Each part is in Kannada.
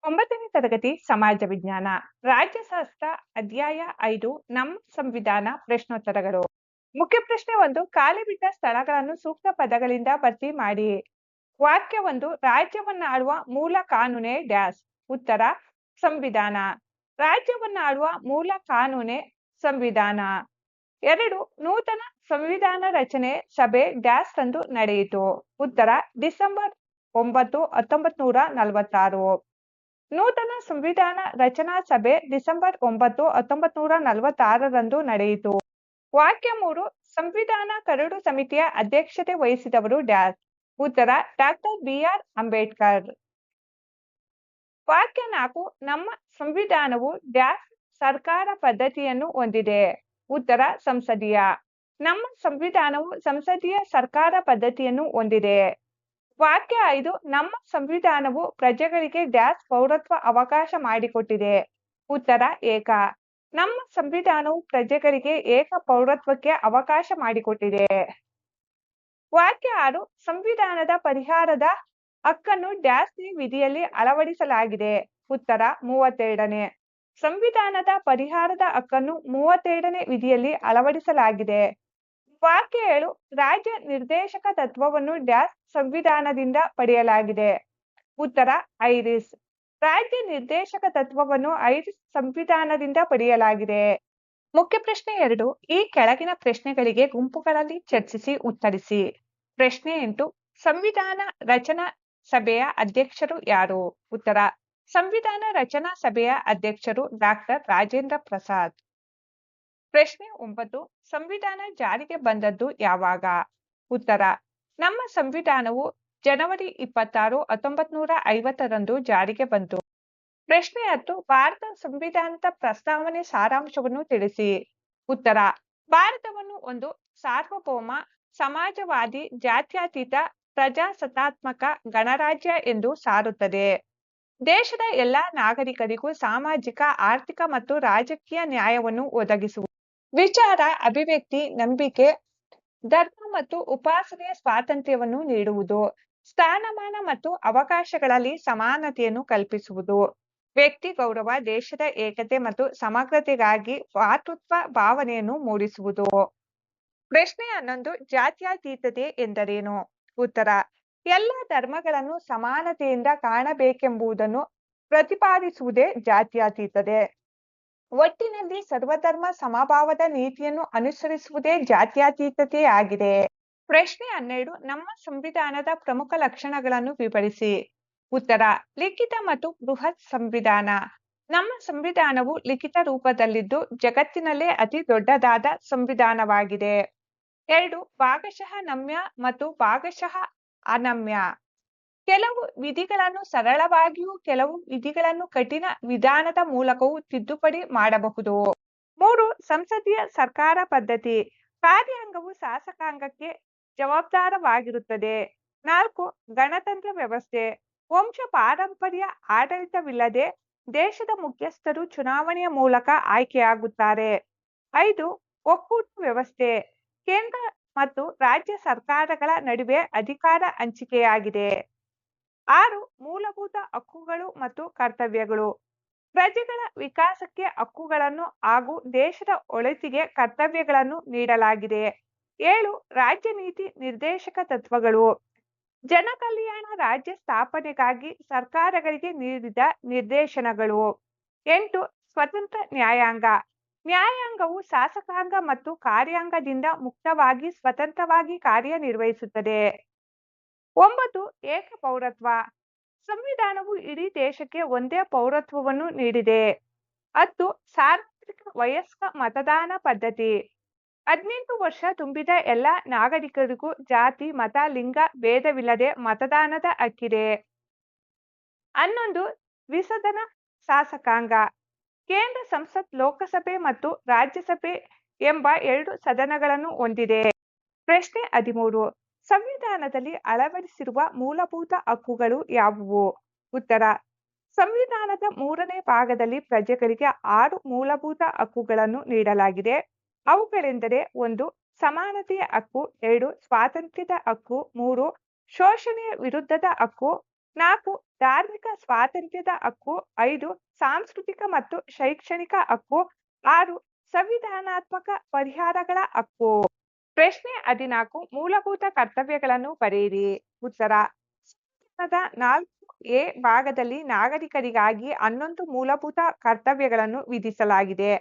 9ನೇ ತರಗತಿ ಸಮಾಜ ವಿಜ್ಞಾನ ರಾಜ್ಯಶಾಸ್ತ್ರ ಅಧ್ಯಾಯ 5 ನಮ್ಮ ಸಂವಿಧಾನ ಪ್ರಶ್ನೋತ್ತರಗಳು. ಮುಖ್ಯ ಪ್ರಶ್ನೆ 1, ಖಾಲಿ ಬಿಟ್ಟ ಸ್ಥಳಗಳನ್ನು ಸೂಕ್ತ ಪದಗಳಿಂದ ಭರ್ತಿ ಮಾಡಿ. ವಾಕ್ಯ 1, ರಾಜ್ಯವನ್ನಾಳುವ ಮೂಲ ಕಾನೂನೇ ಡ್ಯಾಶ್. ಉತ್ತರ ಸಂವಿಧಾನ. ರಾಜ್ಯವನ್ನಾಳುವ ಮೂಲ ಕಾನೂನೇ ಸಂವಿಧಾನ. 2, ನೂತನ ಸಂವಿಧಾನ ರಚನೆ ಸಭೆ ಡ್ಯಾಶ್ ರಂದು ನಡೆಯಿತು. ಉತ್ತರ ಡಿಸೆಂಬರ್ 9, 1946. ನೂತನ ಸಂವಿಧಾನ ರಚನಾ ಸಭೆ ಡಿಸೆಂಬರ್ 9, 1946ರಂದು ನಡೆಯಿತು. ವಾಕ್ಯ 3, ಸಂವಿಧಾನ ಕರಡು ಸಮಿತಿಯ ಅಧ್ಯಕ್ಷತೆ ವಹಿಸಿದವರು ಡ್ಯಾಶ್. ಉತ್ತರ ಡಾಕ್ಟರ್ ಬಿ.ಆರ್. ಅಂಬೇಡ್ಕರ್. ವಾಕ್ಯ 4, ನಮ್ಮ ಸಂವಿಧಾನವು ಡ್ಯಾಶ್ ಸರ್ಕಾರ ಪದ್ಧತಿಯನ್ನು ಹೊಂದಿದೆ. ಉತ್ತರ ಸಂಸದೀಯ. ನಮ್ಮ ಸಂವಿಧಾನವು ಸಂಸದೀಯ ಸರ್ಕಾರ ಪದ್ಧತಿಯನ್ನು ಹೊಂದಿದೆ. ವಾಕ್ಯ 5, ನಮ್ಮ ಸಂವಿಧಾನವು ಪ್ರಜೆಗಳಿಗೆ ಡ್ಯಾಶ್ ಪೌರತ್ವ ಅವಕಾಶ ಮಾಡಿಕೊಟ್ಟಿದೆ. ಉತ್ತರ ಏಕ. ನಮ್ಮ ಸಂವಿಧಾನವು ಪ್ರಜೆಗಳಿಗೆ ಏಕ ಪೌರತ್ವಕ್ಕೆ ಅವಕಾಶ ಮಾಡಿಕೊಟ್ಟಿದೆ. ವಾಕ್ಯ 6, ಸಂವಿಧಾನದ ಪರಿಹಾರದ ಹಕ್ಕನ್ನು ಡ್ಯಾಶ್ ವಿಧಿಯಲ್ಲಿ ಅಳವಡಿಸಲಾಗಿದೆ. ಉತ್ತರ 32ನೇ. ಸಂವಿಧಾನದ ಪರಿಹಾರದ ಹಕ್ಕನ್ನು 32ನೇ ವಿಧಿಯಲ್ಲಿ ಅಳವಡಿಸಲಾಗಿದೆ. ವಾಕ್ಯ 7, ರಾಜ್ಯ ನಿರ್ದೇಶಕ ತತ್ವವನ್ನು ಡ್ಯಾಶ್ ಸಂವಿಧಾನದಿಂದ ಪಡೆಯಲಾಗಿದೆ. ಉತ್ತರ ಐರಿಸ್. ರಾಜ್ಯ ನಿರ್ದೇಶಕ ತತ್ವವನ್ನು ಐರಿಸ್ ಸಂವಿಧಾನದಿಂದ ಪಡೆಯಲಾಗಿದೆ. ಮುಖ್ಯ ಪ್ರಶ್ನೆ 2, ಈ ಕೆಳಗಿನ ಪ್ರಶ್ನೆಗಳಿಗೆ ಗುಂಪುಗಳಲ್ಲಿ ಚರ್ಚಿಸಿ ಉತ್ತರಿಸಿ. ಪ್ರಶ್ನೆ 8, ಸಂವಿಧಾನ ರಚನಾ ಸಭೆಯ ಅಧ್ಯಕ್ಷರು ಯಾರು? ಉತ್ತರ ಸಂವಿಧಾನ ರಚನಾ ಸಭೆಯ ಅಧ್ಯಕ್ಷರು ಡಾಕ್ಟರ್ ರಾಜೇಂದ್ರ ಪ್ರಸಾದ್. ಪ್ರಶ್ನೆ 9, ಸಂವಿಧಾನ ಜಾರಿಗೆ ಬಂದದ್ದು ಯಾವಾಗ? ಉತ್ತರ ನಮ್ಮ ಸಂವಿಧಾನವು ಜನವರಿ 26, 1950ರಂದು ಜಾರಿಗೆ ಬಂತು. ಪ್ರಶ್ನೆ 10, ಭಾರತ ಸಂವಿಧಾನದ ಪ್ರಸ್ತಾವನೆ ಸಾರಾಂಶವನ್ನು ತಿಳಿಸಿ. ಉತ್ತರ ಭಾರತವನ್ನು ಒಂದು ಸಾರ್ವಭೌಮ ಸಮಾಜವಾದಿ ಜಾತ್ಯತೀತ ಪ್ರಜಾಸತ್ತಾತ್ಮಕ ಗಣರಾಜ್ಯ ಎಂದು ಸಾರುತ್ತದೆ. ದೇಶದ ಎಲ್ಲಾ ನಾಗರಿಕರಿಗೂ ಸಾಮಾಜಿಕ, ಆರ್ಥಿಕ ಮತ್ತು ರಾಜಕೀಯ ನ್ಯಾಯವನ್ನು ಒದಗಿಸುವುದು. ವಿಚಾರ, ಅಭಿವ್ಯಕ್ತಿ, ನಂಬಿಕೆ, ಧರ್ಮ ಮತ್ತು ಉಪಾಸನೆಯ ಸ್ವಾತಂತ್ರ್ಯವನ್ನು ನೀಡುವುದು. ಸ್ಥಾನಮಾನ ಮತ್ತು ಅವಕಾಶಗಳಲ್ಲಿ ಸಮಾನತೆಯನ್ನು ಕಲ್ಪಿಸುವುದು. ವ್ಯಕ್ತಿ ಗೌರವ, ದೇಶದ ಏಕತೆ ಮತ್ತು ಸಮಗ್ರತೆಗಾಗಿ ಭ್ರಾತೃತ್ವ ಭಾವನೆಯನ್ನು ಮೂಡಿಸುವುದು. ಪ್ರಶ್ನೆ 11, ಜಾತ್ಯತೀತತೆ ಎಂದರೇನು? ಉತ್ತರ ಎಲ್ಲ ಧರ್ಮಗಳನ್ನು ಸಮಾನತೆಯಿಂದ ಕಾಣಬೇಕೆಂಬುದನ್ನು ಪ್ರತಿಪಾದಿಸುವುದೇ ಜಾತ್ಯತೀತತೆ. ಒಟ್ಟಿನಲ್ಲಿ ಸರ್ವಧರ್ಮ ಸಮಭಾವದ ನೀತಿಯನ್ನು ಅನುಸರಿಸುವುದೇ ಜಾತ್ಯತೀತತೆಯಾಗಿದೆ. ಪ್ರಶ್ನೆ 12, ನಮ್ಮ ಸಂವಿಧಾನದ ಪ್ರಮುಖ ಲಕ್ಷಣಗಳನ್ನು ವಿವರಿಸಿ. ಉತ್ತರ ಲಿಖಿತ ಮತ್ತು ಬೃಹತ್ ಸಂವಿಧಾನ. ನಮ್ಮ ಸಂವಿಧಾನವು ಲಿಖಿತ ರೂಪದಲ್ಲಿದ್ದು ಜಗತ್ತಿನಲ್ಲೇ ಅತಿ ದೊಡ್ಡದಾದ ಸಂವಿಧಾನವಾಗಿದೆ. 2, ಭಾಗಶಃ ನಮ್ಯ ಮತ್ತು ಭಾಗಶಃ ಅನಮ್ಯ. ಕೆಲವು ವಿಧಿಗಳನ್ನು ಸರಳವಾಗಿಯೂ ಕೆಲವು ವಿಧಿಗಳನ್ನು ಕಠಿಣ ವಿಧಾನದ ಮೂಲಕವೂ ತಿದ್ದುಪಡಿ ಮಾಡಬಹುದು. 3, ಸಂಸದೀಯ ಸರ್ಕಾರ ಪದ್ಧತಿ. ಕಾರ್ಯಾಂಗವು ಶಾಸಕಾಂಗಕ್ಕೆ ಜವಾಬ್ದಾರವಾಗಿರುತ್ತದೆ. 4, ಗಣತಂತ್ರ ವ್ಯವಸ್ಥೆ. ವಂಶ ಪಾರಂಪರ್ಯ ಆಡಳಿತವಿಲ್ಲದೆ ದೇಶದ ಮುಖ್ಯಸ್ಥರು ಚುನಾವಣೆಯ ಮೂಲಕ ಆಯ್ಕೆಯಾಗುತ್ತಾರೆ. 5, ಒಕ್ಕೂಟ ವ್ಯವಸ್ಥೆ. ಕೇಂದ್ರ ಮತ್ತು ರಾಜ್ಯ ಸರ್ಕಾರಗಳ ನಡುವೆ ಅಧಿಕಾರ ಹಂಚಿಕೆಯಾಗಿದೆ. 6, ಮೂಲಭೂತ ಹಕ್ಕುಗಳು ಮತ್ತು ಕರ್ತವ್ಯಗಳು. ಪ್ರಜೆಗಳ ವಿಕಾಸಕ್ಕೆ ಹಕ್ಕುಗಳನ್ನು ಹಾಗೂ ದೇಶದ ಒಳಿತಿಗೆ ಕರ್ತವ್ಯಗಳನ್ನು ನೀಡಲಾಗಿದೆ. 7, ರಾಜ್ಯ ನೀತಿ ನಿರ್ದೇಶಕ ತತ್ವಗಳು. ಜನಕಲ್ಯಾಣ ರಾಜ್ಯ ಸ್ಥಾಪನೆಗಾಗಿ ಸರ್ಕಾರಗಳಿಗೆ ನೀಡಿದ ನಿರ್ದೇಶನಗಳು. 8, ಸ್ವತಂತ್ರ ನ್ಯಾಯಾಂಗ. ನ್ಯಾಯಾಂಗವು ಶಾಸಕಾಂಗ ಮತ್ತು ಕಾರ್ಯಾಂಗದಿಂದ ಮುಕ್ತವಾಗಿ ಸ್ವತಂತ್ರವಾಗಿ ಕಾರ್ಯನಿರ್ವಹಿಸುತ್ತದೆ. 9, ಏಕ ಪೌರತ್ವ. ಸಂವಿಧಾನವು ಇಡೀ ದೇಶಕ್ಕೆ ಒಂದೇ ಪೌರತ್ವವನ್ನು ನೀಡಿದೆ. 10, ಸಾರ್ವತ್ರಿಕ ವಯಸ್ಕ ಮತದಾನ ಪದ್ಧತಿ. 18 ವರ್ಷ ತುಂಬಿದ ಎಲ್ಲ ನಾಗರಿಕರಿಗೂ ಜಾತಿ, ಮತ, ಲಿಂಗ ಭೇದವಿಲ್ಲದೆ ಮತದಾನದ ಹಕ್ಕಿದೆ. 11, ದ್ವಿಸದನ ಶಾಸಕಾಂಗ. ಕೇಂದ್ರ ಸಂಸತ್ ಲೋಕಸಭೆ ಮತ್ತು ರಾಜ್ಯಸಭೆ ಎಂಬ 2 ಸದನಗಳನ್ನು ಹೊಂದಿದೆ. ಪ್ರಶ್ನೆ 13, ಸಂವಿಧಾನದಲ್ಲಿ ಅಳವಡಿಸಿರುವ ಮೂಲಭೂತ ಹಕ್ಕುಗಳು ಯಾವುವು? ಉತ್ತರ ಸಂವಿಧಾನದ 3ನೇ ಭಾಗದಲ್ಲಿ ಪ್ರಜೆಗಳಿಗೆ 6 ಮೂಲಭೂತ ಹಕ್ಕುಗಳನ್ನು ನೀಡಲಾಗಿದೆ. ಅವುಗಳೆಂದರೆ 1, ಸಮಾನತೆಯ ಹಕ್ಕು. 2, ಸ್ವಾತಂತ್ರ್ಯದ ಹಕ್ಕು. 3, ಶೋಷಣೆಯ ವಿರುದ್ಧದ ಹಕ್ಕು. 4 ಧಾರ್ಮಿಕ ಸ್ವಾತಂತ್ರ್ಯದ ಹಕ್ಕು. 5 ಸಾಂಸ್ಕೃತಿಕ ಮತ್ತು ಶೈಕ್ಷಣಿಕ ಹಕ್ಕು. 6 ಸಂವಿಧಾನಾತ್ಮಕ ಪರಿಹಾರಗಳ ಹಕ್ಕು. ಪ್ರಶ್ನೆ 14 ಮೂಲಭೂತ ಕರ್ತವ್ಯಗಳನ್ನು ಬರೆಯಿರಿ. ಉತ್ತರ: ಸಂವಿಧಾನದ 4A ಭಾಗದಲ್ಲಿ ನಾಗರಿಕರಿಗಾಗಿ 11 ಮೂಲಭೂತ ಕರ್ತವ್ಯಗಳನ್ನು ವಿಧಿಸಲಾಗಿದೆ.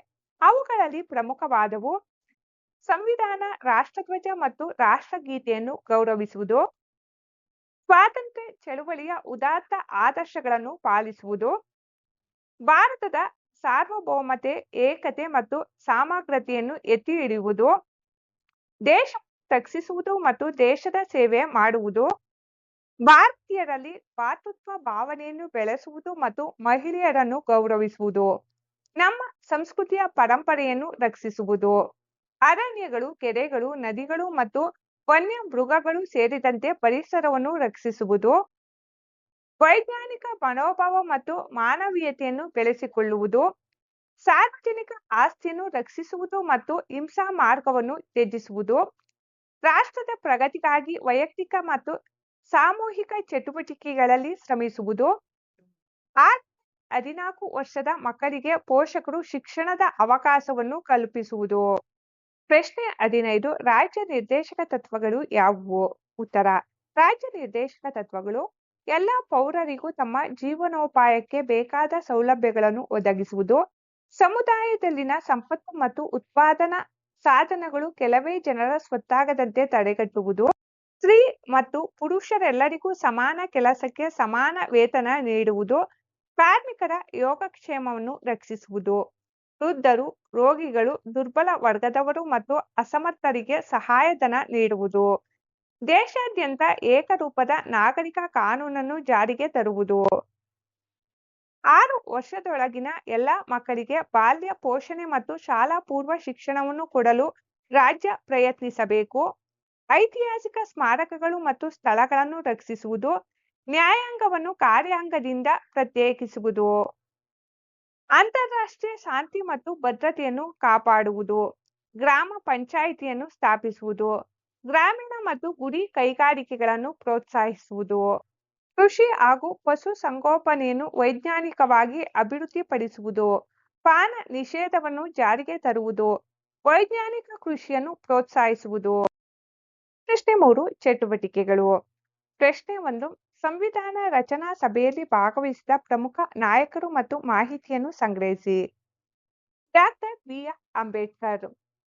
ಅವುಗಳಲ್ಲಿ ಪ್ರಮುಖವಾದವು: ಸಂವಿಧಾನ, ರಾಷ್ಟ್ರಧ್ವಜ ಮತ್ತು ರಾಷ್ಟ್ರಗೀತೆಯನ್ನು ಗೌರವಿಸುವುದು, ಸ್ವಾತಂತ್ರ್ಯ ಚಳುವಳಿಯ ಉದಾತ್ತ ಆದರ್ಶಗಳನ್ನು ಪಾಲಿಸುವುದು, ಭಾರತದ ಸಾರ್ವಭೌಮತೆ, ಏಕತೆ ಮತ್ತು ಸಮಗ್ರತೆಯನ್ನು ಎತ್ತಿ ಹಿಡಿಯುವುದು, ದೇಶ ರಕ್ಷಿಸುವುದು ಮತ್ತು ದೇಶದ ಸೇವೆ ಮಾಡುವುದು, ಭಾರತೀಯರಲ್ಲಿ ಭಾತೃತ್ವ ಭಾವನೆಯನ್ನು ಬೆಳೆಸುವುದು ಮತ್ತು ಮಹಿಳೆಯರನ್ನು ಗೌರವಿಸುವುದು, ನಮ್ಮ ಸಂಸ್ಕೃತಿಯ ಪರಂಪರೆಯನ್ನು ರಕ್ಷಿಸುವುದು, ಅರಣ್ಯಗಳು, ಕೆರೆಗಳು, ನದಿಗಳು ಮತ್ತು ವನ್ಯ ಮೃಗಗಳು ಸೇರಿದಂತೆ ಪರಿಸರವನ್ನು ರಕ್ಷಿಸುವುದು, ವೈಜ್ಞಾನಿಕ ಮನೋಭಾವ ಮತ್ತು ಮಾನವೀಯತೆಯನ್ನು ಬೆಳೆಸಿಕೊಳ್ಳುವುದು, ಸಾರ್ವಜನಿಕ ಆಸ್ತಿಯನ್ನು ರಕ್ಷಿಸುವುದು ಮತ್ತು ಹಿಂಸಾ ಮಾರ್ಗವನ್ನು ತ್ಯಜಿಸುವುದು, ರಾಷ್ಟ್ರದ ಪ್ರಗತಿಗಾಗಿ ವೈಯಕ್ತಿಕ ಮತ್ತು ಸಾಮೂಹಿಕ ಚಟುವಟಿಕೆಗಳಲ್ಲಿ ಶ್ರಮಿಸುವುದು, 14 ವರ್ಷದ ಮಕ್ಕಳಿಗೆ ಪೋಷಕರು ಶಿಕ್ಷಣದ ಅವಕಾಶವನ್ನು ಕಲ್ಪಿಸುವುದು. ಪ್ರಶ್ನೆ 15 ರಾಜ್ಯ ನಿರ್ದೇಶಕ ತತ್ವಗಳು ಯಾವುವು? ಉತ್ತರ: ರಾಜ್ಯ ನಿರ್ದೇಶಕ ತತ್ವಗಳು ಎಲ್ಲ ಪೌರರಿಗೂ ತಮ್ಮ ಜೀವನೋಪಾಯಕ್ಕೆ ಬೇಕಾದ ಸೌಲಭ್ಯಗಳನ್ನು ಒದಗಿಸುವುದು, ಸಮುದಾಯದಲ್ಲಿನ ಸಂಪತ್ತು ಮತ್ತು ಉತ್ಪಾದನಾ ಸಾಧನಗಳು ಕೆಲವೇ ಜನರ ಸ್ವತ್ತಾಗದಂತೆ ತಡೆಗಟ್ಟುವುದು, ಸ್ತ್ರೀ ಮತ್ತು ಪುರುಷರೆಲ್ಲರಿಗೂ ಸಮಾನ ಕೆಲಸಕ್ಕೆ ಸಮಾನ ವೇತನ ನೀಡುವುದು, ಕಾರ್ಮಿಕರ ಯೋಗಕ್ಷೇಮವನ್ನು ರಕ್ಷಿಸುವುದು, ವೃದ್ಧರು, ರೋಗಿಗಳು, ದುರ್ಬಲ ವರ್ಗದವರು ಮತ್ತು ಅಸಮರ್ಥರಿಗೆ ಸಹಾಯಧನ ನೀಡುವುದು, ದೇಶಾದ್ಯಂತ ಏಕರೂಪದ ನಾಗರಿಕ ಕಾನೂನನ್ನು ಜಾರಿಗೆ ತರುವುದು, 6 ವರ್ಷದೊಳಗಿನ ಎಲ್ಲ ಮಕ್ಕಳಿಗೆ ಬಾಲ್ಯ ಪೋಷಣೆ ಮತ್ತು ಶಾಲಾ ಪೂರ್ವ ಶಿಕ್ಷಣವನ್ನು ಕೊಡಲು ರಾಜ್ಯ ಪ್ರಯತ್ನಿಸಬೇಕು, ಐತಿಹಾಸಿಕ ಸ್ಮಾರಕಗಳು ಮತ್ತು ಸ್ಥಳಗಳನ್ನು ರಕ್ಷಿಸುವುದು, ನ್ಯಾಯಾಂಗವನ್ನು ಕಾರ್ಯಾಂಗದಿಂದ ಪ್ರತ್ಯೇಕಿಸುವುದು, ಅಂತಾರಾಷ್ಟ್ರೀಯ ಶಾಂತಿ ಮತ್ತು ಭದ್ರತೆಯನ್ನು ಕಾಪಾಡುವುದು, ಗ್ರಾಮ ಪಂಚಾಯಿತಿಯನ್ನು ಸ್ಥಾಪಿಸುವುದು, ಗ್ರಾಮೀಣ ಮತ್ತು ಗುಡಿ ಕೈಗಾರಿಕೆಗಳನ್ನು ಪ್ರೋತ್ಸಾಹಿಸುವುದು, ಕೃಷಿ ಹಾಗೂ ಪಶು ಸಂಗೋಪನೆಯನ್ನು ವೈಜ್ಞಾನಿಕವಾಗಿ ಅಭಿವೃದ್ಧಿಪಡಿಸುವುದು, ಪಾನ ನಿಷೇಧವನ್ನು ಜಾರಿಗೆ ತರುವುದು, ವೈಜ್ಞಾನಿಕ ಕೃಷಿಯನ್ನು ಪ್ರೋತ್ಸಾಹಿಸುವುದು. ಪ್ರಶ್ನೆ 3 ಚಟುವಟಿಕೆಗಳು. ಪ್ರಶ್ನೆ 1 ಸಂವಿಧಾನ ರಚನಾ ಸಭೆಯಲ್ಲಿ ಭಾಗವಹಿಸಿದ ಪ್ರಮುಖ ನಾಯಕರು ಮತ್ತು ಮಾಹಿತಿಯನ್ನು ಸಂಗ್ರಹಿಸಿ. Doctor B R. Ambedkar.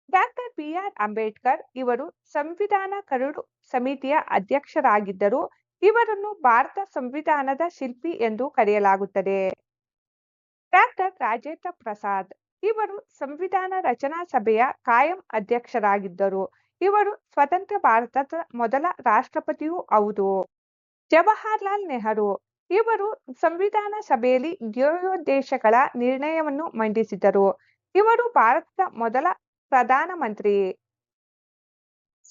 Doctor B R. Ambedkar ಇವರು ಸಂವಿಧಾನ ಕರಡು ಸಮಿತಿಯ ಅಧ್ಯಕ್ಷರಾಗಿದ್ದರು. ಇವರನ್ನು ಭಾರತ ಸಂವಿಧಾನದ ಶಿಲ್ಪಿ ಎಂದು ಕರೆಯಲಾಗುತ್ತದೆ. ಡಾಕ್ಟರ್ ರಾಜೇಂದ್ರ ಪ್ರಸಾದ್ ಇವರು ಸಂವಿಧಾನ ರಚನಾ ಸಭೆಯ ಕಾಯಂ ಅಧ್ಯಕ್ಷರಾಗಿದ್ದರು. ಇವರು ಸ್ವತಂತ್ರ ಭಾರತದ ಮೊದಲ ರಾಷ್ಟ್ರಪತಿಯೂ ಹೌದು. ಜವಾಹರ್ಲಾಲ್ ನೆಹರು ಇವರು ಸಂವಿಧಾನ ಸಭೆಯಲ್ಲಿ ಧ್ಯೇಯೋದ್ದೇಶಗಳ ನಿರ್ಣಯವನ್ನು ಮಂಡಿಸಿದರು. ಇವರು ಭಾರತದ ಮೊದಲ ಪ್ರಧಾನಮಂತ್ರಿ.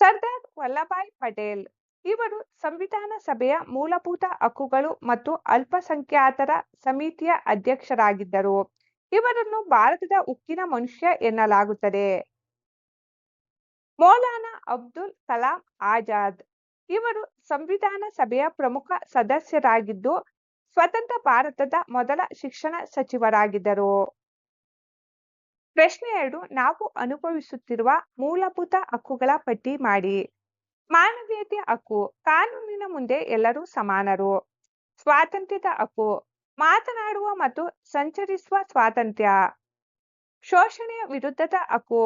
ಸರ್ದಾರ್ ವಲ್ಲಭಾಯ್ ಪಟೇಲ್ ಇವರು ಸಂವಿಧಾನ ಸಭೆಯ ಮೂಲಭೂತ ಹಕ್ಕುಗಳು ಮತ್ತು ಅಲ್ಪಸಂಖ್ಯಾತರ ಸಮಿತಿಯ ಅಧ್ಯಕ್ಷರಾಗಿದ್ದರು. ಇವರನ್ನು ಭಾರತದ ಉಕ್ಕಿನ ಮನುಷ್ಯ ಎನ್ನಲಾಗುತ್ತದೆ. ಮೌಲಾನಾ ಅಬುಲ್ ಕಲಾಂ ಆಜಾದ್ ಇವರು ಸಂವಿಧಾನ ಸಭೆಯ ಪ್ರಮುಖ ಸದಸ್ಯರಾಗಿದ್ದು ಸ್ವತಂತ್ರ ಭಾರತದ ಮೊದಲ ಶಿಕ್ಷಣ ಸಚಿವರಾಗಿದ್ದರು. ಪ್ರಶ್ನೆ 2 ನಾವು ಅನುಭವಿಸುತ್ತಿರುವ ಮೂಲಭೂತ ಹಕ್ಕುಗಳ ಪಟ್ಟಿ ಮಾಡಿ. ಮಾನವೀಯತೆ ಹಕ್ಕು, ಕಾನೂನಿನ ಮುಂದೆ ಎಲ್ಲರೂ ಸಮಾನರು. ಸ್ವಾತಂತ್ರ್ಯದ ಹಕ್ಕು, ಮಾತನಾಡುವ ಮತ್ತು ಸಂಚರಿಸುವ ಸ್ವಾತಂತ್ರ್ಯ. ಶೋಷಣೆಯ ವಿರುದ್ಧದ ಹಕ್ಕು,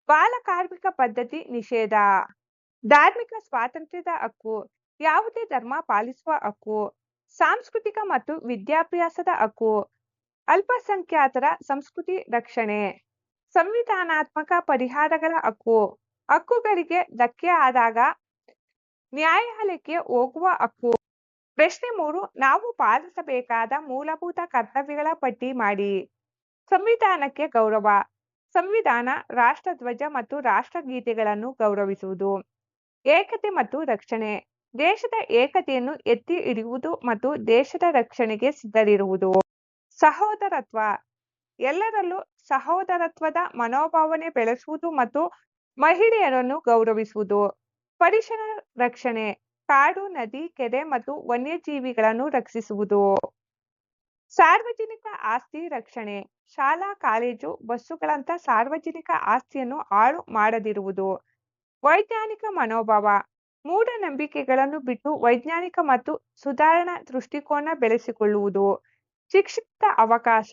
ಬಾಲಕಾರ್ಮಿಕ ಪದ್ಧತಿ ನಿಷೇಧ. ಧಾರ್ಮಿಕ ಸ್ವಾತಂತ್ರ್ಯದ ಹಕ್ಕು, ಯಾವುದೇ ಧರ್ಮ ಪಾಲಿಸುವ ಹಕ್ಕು. ಸಾಂಸ್ಕೃತಿಕ ಮತ್ತು ವಿದ್ಯಾಭ್ಯಾಸದ ಹಕ್ಕು, ಅಲ್ಪಸಂಖ್ಯಾತರ ಸಂಸ್ಕೃತಿ ರಕ್ಷಣೆ. ಸಂವಿಧಾನಾತ್ಮಕ ಪರಿಹಾರಗಳ ಹಕ್ಕು, ಹಕ್ಕುಗಳಿಗೆ ಧಕ್ಕೆ ಆದಾಗ ನ್ಯಾಯಾಲಯಕ್ಕೆ ಹೋಗುವ ಹಕ್ಕು. ಪ್ರಶ್ನೆ 3 ನಾವು ಪಾಲಿಸಬೇಕಾದ ಮೂಲಭೂತ ಕರ್ತವ್ಯಗಳ ಪಟ್ಟಿ ಮಾಡಿ. ಸಂವಿಧಾನಕ್ಕೆ ಗೌರವ. ಸಂವಿಧಾನ, ರಾಷ್ಟ್ರಧ್ವಜ ಮತ್ತು ರಾಷ್ಟ್ರಗೀತೆಗಳನ್ನು ಗೌರವಿಸುವುದು. ಏಕತೆ ಮತ್ತು ರಕ್ಷಣೆ, ದೇಶದ ಏಕತೆಯನ್ನು ಎತ್ತಿ ಹಿಡಿಯುವುದು ಮತ್ತು ದೇಶದ ರಕ್ಷಣೆಗೆ ಸಿದ್ಧರಿರುವುದು. ಸಹೋದರತ್ವ, ಎಲ್ಲರಲ್ಲೂ ಸಹೋದರತ್ವದ ಮನೋಭಾವನೆ ಬೆಳೆಸುವುದು ಮತ್ತು ಮಹಿಳೆಯರನ್ನು ಗೌರವಿಸುವುದು. ಪರಿಸರ ರಕ್ಷಣೆ, ಕಾಡು, ನದಿ, ಕೆರೆ ಮತ್ತು ವನ್ಯಜೀವಿಗಳನ್ನು ರಕ್ಷಿಸುವುದು. ಸಾರ್ವಜನಿಕ ಆಸ್ತಿ ರಕ್ಷಣೆ, ಶಾಲಾ, ಕಾಲೇಜು, ಬಸ್ಸುಗಳಂತ ಸಾರ್ವಜನಿಕ ಆಸ್ತಿಯನ್ನು ಹಾಳು ಮಾಡದಿರುವುದು. ವೈಜ್ಞಾನಿಕ ಮನೋಭಾವ, ಮೂಢನಂಬಿಕೆಗಳನ್ನು ಬಿಟ್ಟು ವೈಜ್ಞಾನಿಕ ಮತ್ತು ಸುಧಾರಣಾ ದೃಷ್ಟಿಕೋನ ಬೆಳೆಸಿಕೊಳ್ಳುವುದು. ಶಿಕ್ಷಣದ ಅವಕಾಶ,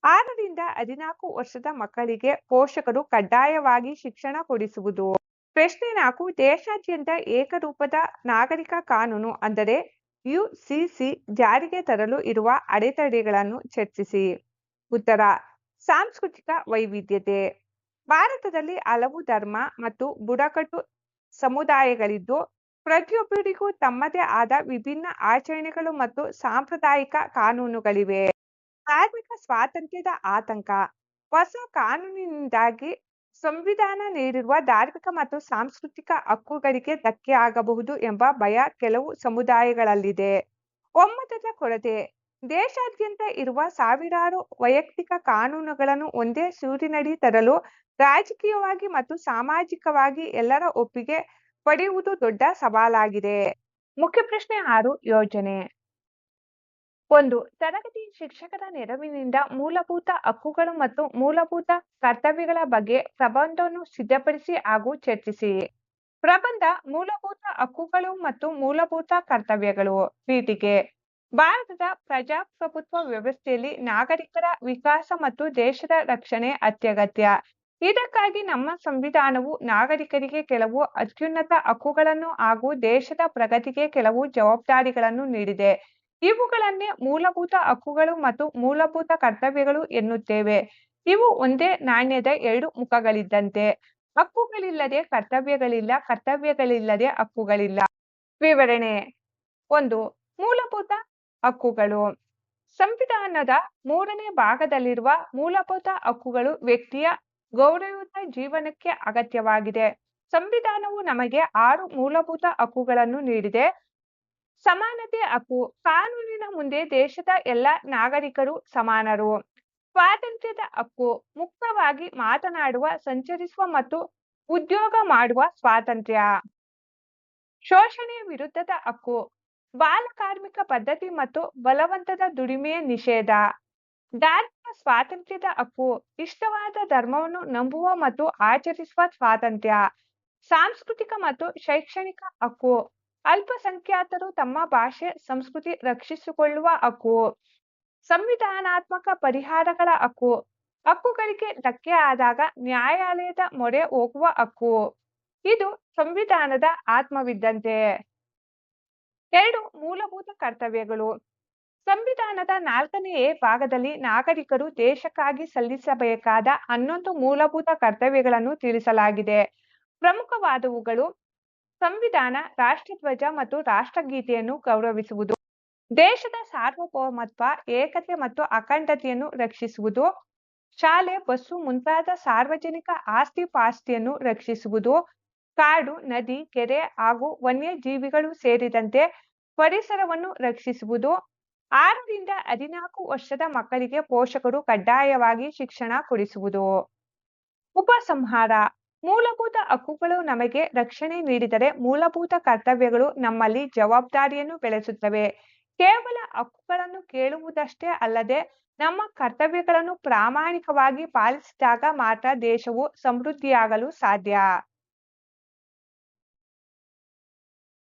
6 ರಿಂದ 14 ವರ್ಷದ ಮಕ್ಕಳಿಗೆ ಪೋಷಕರು ಕಡ್ಡಾಯವಾಗಿ ಶಿಕ್ಷಣ ಕೊಡಿಸುವುದು. ಪ್ರಶ್ನೆ 4, ದೇಶಾದ್ಯಂತ ಏಕರೂಪದ ನಾಗರಿಕ ಕಾನೂನು ಅಂದರೆ ಯುಸಿಸಿ ಜಾರಿಗೆ ತರಲು ಇರುವ ಅಡೆತಡೆಗಳನ್ನು ಚರ್ಚಿಸಿ. ಉತ್ತರ: ಸಾಂಸ್ಕೃತಿಕ ವೈವಿಧ್ಯತೆ. ಭಾರತದಲ್ಲಿ ಹಲವು ಧರ್ಮ ಮತ್ತು ಬುಡಕಟ್ಟು ಸಮುದಾಯಗಳಿದ್ದು, ಪ್ರತಿಯೊಬ್ಬರಿಗೂ ತಮ್ಮದೇ ಆದ ವಿಭಿನ್ನ ಆಚರಣೆಗಳು ಮತ್ತು ಸಾಂಪ್ರದಾಯಿಕ ಕಾನೂನುಗಳಿವೆ. ಧಾರ್ಮಿಕ ಸ್ವಾತಂತ್ರ್ಯದ ಆತಂಕ, ಹೊಸ ಕಾನೂನಿನಿಂದಾಗಿ ಸಂವಿಧಾನ ನೀಡಿರುವ ಧಾರ್ಮಿಕ ಮತ್ತು ಸಾಂಸ್ಕೃತಿಕ ಹಕ್ಕುಗಳಿಗೆ ಧಕ್ಕೆಯಾಗಬಹುದು ಎಂಬ ಭಯ ಕೆಲವು ಸಮುದಾಯಗಳಲ್ಲಿದೆ. ಒಮ್ಮತದ ಕೊರತೆ, ದೇಶಾದ್ಯಂತ ಇರುವ ಸಾವಿರಾರು ವೈಯಕ್ತಿಕ ಕಾನೂನುಗಳನ್ನು ಒಂದೇ ಸೂರಿನಡಿ ತರಲು ರಾಜಕೀಯವಾಗಿ ಮತ್ತು ಸಾಮಾಜಿಕವಾಗಿ ಎಲ್ಲರ ಒಪ್ಪಿಗೆ ಪಡೆಯುವುದು ದೊಡ್ಡ ಸವಾಲಾಗಿದೆ. ಮುಖ್ಯ ಪ್ರಶ್ನೆ 6, ಯೋಜನೆ. 1. ತರಗತಿ ಶಿಕ್ಷಕರ ನೆರವಿನಿಂದ ಮೂಲಭೂತ ಹಕ್ಕುಗಳು ಮತ್ತು ಮೂಲಭೂತ ಕರ್ತವ್ಯಗಳ ಬಗ್ಗೆ ಪ್ರಬಂಧವನ್ನು ಸಿದ್ಧಪಡಿಸಿ ಹಾಗೂ ಚರ್ಚಿಸಿ. ಪ್ರಬಂಧ: ಮೂಲಭೂತ ಹಕ್ಕುಗಳು ಮತ್ತು ಮೂಲಭೂತ ಕರ್ತವ್ಯಗಳು. ಪೀಠಿಕೆ: ಭಾರತದ ಪ್ರಜಾಪ್ರಭುತ್ವ ವ್ಯವಸ್ಥೆಯಲ್ಲಿ ನಾಗರಿಕರ ವಿಕಾಸ ಮತ್ತು ದೇಶದ ರಕ್ಷಣೆ ಅತ್ಯಗತ್ಯ. ಇದಕ್ಕಾಗಿ ನಮ್ಮ ಸಂವಿಧಾನವು ನಾಗರಿಕರಿಗೆ ಕೆಲವು ಅತ್ಯುನ್ನತ ಹಕ್ಕುಗಳನ್ನು ಹಾಗೂ ದೇಶದ ಪ್ರಗತಿಗೆ ಕೆಲವು ಜವಾಬ್ದಾರಿಗಳನ್ನು ನೀಡಿದೆ. ಇವುಗಳನ್ನೇ ಮೂಲಭೂತ ಹಕ್ಕುಗಳು ಮತ್ತು ಮೂಲಭೂತ ಕರ್ತವ್ಯಗಳು ಎನ್ನುತ್ತೇವೆ. ಇವು ಒಂದೇ ನಾಣ್ಯದ 2 ಮುಖಗಳಿದ್ದಂತೆ. ಹಕ್ಕುಗಳಿಲ್ಲದೆ ಕರ್ತವ್ಯಗಳಿಲ್ಲ, ಕರ್ತವ್ಯಗಳಿಲ್ಲದೆ ಹಕ್ಕುಗಳಿಲ್ಲ. ವಿವರಣೆ: 1. ಮೂಲಭೂತ ಹಕ್ಕುಗಳು. ಸಂವಿಧಾನದ 3ನೇ ಭಾಗದಲ್ಲಿರುವ ಮೂಲಭೂತ ಹಕ್ಕುಗಳು ವ್ಯಕ್ತಿಯ ಗೌರವಯುತ ಜೀವನಕ್ಕೆ ಅಗತ್ಯವಾಗಿದೆ. ಸಂವಿಧಾನವು ನಮಗೆ 6 ಮೂಲಭೂತ ಹಕ್ಕುಗಳನ್ನು ನೀಡಿದೆ. ಸಮಾನತೆ ಹಕ್ಕು, ಕಾನೂನಿನ ಮುಂದೆ ದೇಶದ ಎಲ್ಲ ನಾಗರಿಕರು ಸಮಾನರು. ಸ್ವಾತಂತ್ರ್ಯದ ಹಕ್ಕು, ಮುಕ್ತವಾಗಿ ಮಾತನಾಡುವ, ಸಂಚರಿಸುವ ಮತ್ತು ಉದ್ಯೋಗ ಮಾಡುವ ಸ್ವಾತಂತ್ರ್ಯ. ಶೋಷಣೆಯ ವಿರುದ್ಧದ ಹಕ್ಕು, ಬಾಲಕಾರ್ಮಿಕ ಪದ್ಧತಿ ಮತ್ತು ಬಲವಂತದ ದುಡಿಮೆಯ ನಿಷೇಧ. ಧಾರ್ಮಿಕ ಸ್ವಾತಂತ್ರ್ಯದ ಹಕ್ಕು, ಇಷ್ಟವಾದ ಧರ್ಮವನ್ನು ನಂಬುವ ಮತ್ತು ಆಚರಿಸುವ ಸ್ವಾತಂತ್ರ್ಯ. ಸಾಂಸ್ಕೃತಿಕ ಮತ್ತು ಶೈಕ್ಷಣಿಕ ಹಕ್ಕು, ಅಲ್ಪಸಂಖ್ಯಾತರು ತಮ್ಮ ಭಾಷೆ, ಸಂಸ್ಕೃತಿ ರಕ್ಷಿಸಿಕೊಳ್ಳುವ ಹಕ್ಕು. ಸಂವಿಧಾನಾತ್ಮಕ ಪರಿಹಾರಗಳ ಹಕ್ಕು, ಹಕ್ಕುಗಳಿಗೆ ಧಕ್ಕೆ ಆದಾಗ ನ್ಯಾಯಾಲಯದ ಮೊರೆ ಹೋಗುವ ಹಕ್ಕು. ಇದು ಸಂವಿಧಾನದ ಆತ್ಮವಿದ್ದಂತೆ. 2. ಮೂಲಭೂತ ಕರ್ತವ್ಯಗಳು. ಸಂವಿಧಾನದ 4ನೇ ಎ ಭಾಗದಲ್ಲಿ ನಾಗರಿಕರು ದೇಶಕ್ಕಾಗಿ ಸಲ್ಲಿಸಬೇಕಾದ 11 ಮೂಲಭೂತ ಕರ್ತವ್ಯಗಳನ್ನು ತಿಳಿಸಲಾಗಿದೆ. ಪ್ರಮುಖವಾದವುಗಳು: ಸಂವಿಧಾನ, ರಾಷ್ಟ್ರಧ್ವಜ ಮತ್ತು ರಾಷ್ಟ್ರಗೀತೆಯನ್ನು ಗೌರವಿಸುವುದು, ದೇಶದ ಸಾರ್ವಭೌಮತ್ವ, ಏಕತೆ ಮತ್ತು ಅಖಂಡತೆಯನ್ನು ರಕ್ಷಿಸುವುದು, ಶಾಲೆ, ಬಸ್ಸು ಮುಂತಾದ ಸಾರ್ವಜನಿಕ ಆಸ್ತಿ-ಪಾಸ್ತಿಯನ್ನು ರಕ್ಷಿಸುವುದು, ಕಾಡು, ನದಿ, ಕೆರೆ ಹಾಗೂ ವನ್ಯಜೀವಿಗಳು ಸೇರಿದಂತೆ ಪರಿಸರವನ್ನು ರಕ್ಷಿಸುವುದು, 6 ರಿಂದ 14 ವರ್ಷದ ಮಕ್ಕಳಿಗೆ ಪೋಷಕರು ಕಡ್ಡಾಯವಾಗಿ ಶಿಕ್ಷಣ ಕೊಡಿಸುವುದು. ಉಪಸಂಹಾರ: ಮೂಲಭೂತ ಹಕ್ಕುಗಳು ನಮಗೆ ರಕ್ಷಣೆ ನೀಡಿದರೆ ಮೂಲಭೂತ ಕರ್ತವ್ಯಗಳು ನಮ್ಮಲ್ಲಿ ಜವಾಬ್ದಾರಿಯನ್ನು ಬೆಳೆಸುತ್ತವೆ. ಕೇವಲ ಹಕ್ಕುಗಳನ್ನು ಕೇಳುವುದಷ್ಟೇ ಅಲ್ಲದೆ ನಮ್ಮ ಕರ್ತವ್ಯಗಳನ್ನು ಪ್ರಾಮಾಣಿಕವಾಗಿ ಪಾಲಿಸಿದಾಗ ಮಾತ್ರ ದೇಶವು ಸಮೃದ್ಧಿಯಾಗಲು ಸಾಧ್ಯ.